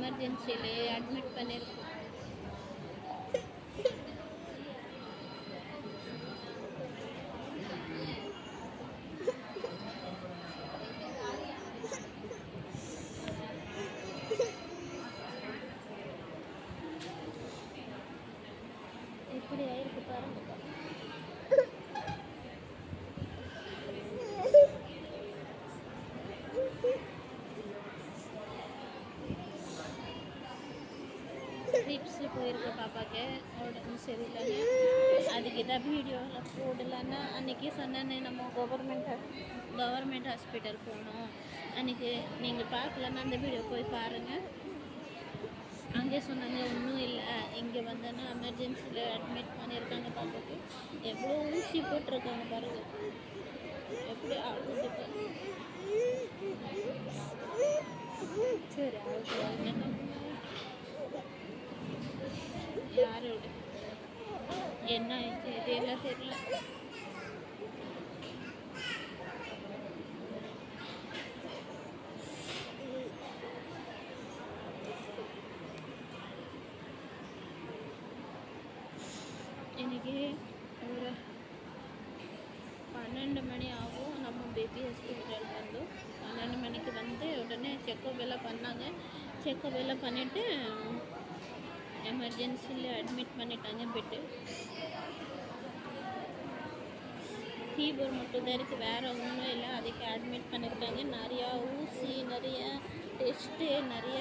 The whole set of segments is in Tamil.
எமர்ஜென்சியிலே அட்மிட் பண்ணியிருக்கோம். எப்படி ஆயிருக்கு பாருங்க. ட்ரிப்ஸ் போயிருக்கு பாப்பாக்கு உடம்பு சரியில்லைன்னு. அதுக்கு தான் வீடியோவில் போடலான்னா அன்றைக்கி சொன்னேன்னு நம்ம கவர்மெண்ட் ஹாஸ்பிட்டல் போகணும். அன்றைக்கி நீங்கள் பார்க்கலன்னா அந்த வீடியோ போய் பாருங்கள். அங்கே சொன்னாங்க ஒன்றும் இல்லை, இங்கே வந்தோன்னா எமர்ஜென்சியில் அட்மிட் பண்ணியிருக்காங்க. பாப்பாக்கு எவ்வளோ ஊசி போட்டிருக்காங்க பாருங்கள், எப்படி ஆகுது பாருங்க. சரி ஆகுது. யாரோட என்ன ஆயிடுச்சு இதெல்லாம் தெரியல. இன்னைக்கு ஒரு 12 மணி ஆகும். நம்ம பேபி ஹாஸ்பிட்டல் வந்து 12 மணிக்கு வந்து உடனே செக்கப் எல்லாம் பண்ணாங்க. செக்கப் எல்லாம் பண்ணிவிட்டு எமர்ஜென்சியில் அட்மிட் பண்ணிட்டாங்க. பெட்டு ஃபீவர் மட்டும் தான் இருக்குது, வேறு ஒன்றும் இல்லை. அதுக்கு அட்மிட் பண்ணியிருக்காங்க. நிறையா ஊசி, நிறைய டெஸ்ட்டு, நிறைய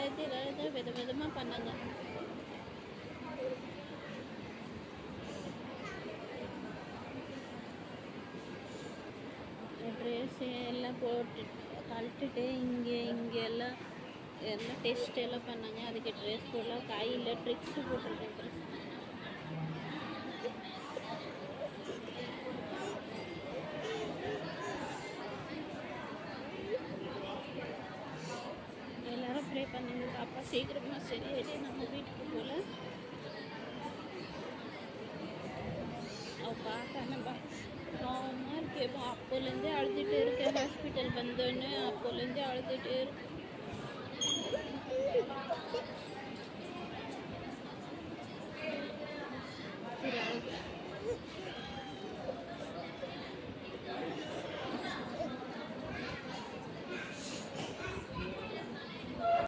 இது விதமாக பண்ணாங்க. ட்ரெஸ் எல்லாம் போட்டு கழட்டுட்டு இங்கே எல்லாம் டெஸ்ட் எல்லாம் பண்ணாங்க. அதுக்கு ட்ரெஸ் போடல, கையில் ட்ரிக்ஸு போட்டிருக்கேன். ட்ரெஸ் எல்லோரும் ப்ரே பண்ணுங்க, பாப்பா சீக்கிரமாக சரியாயிட்டு நம்ம வீட்டுக்கு போகல. அவள் பாப்பா நம்ம பாவமாக இருக்கேன். அப்போலேருந்தே அழுதுகிட்டே இருக்கேன். ஹாஸ்பிட்டல் வந்தோன்னு அப்போலேருந்தே அழுதுகிட்டே இருக்கேன்.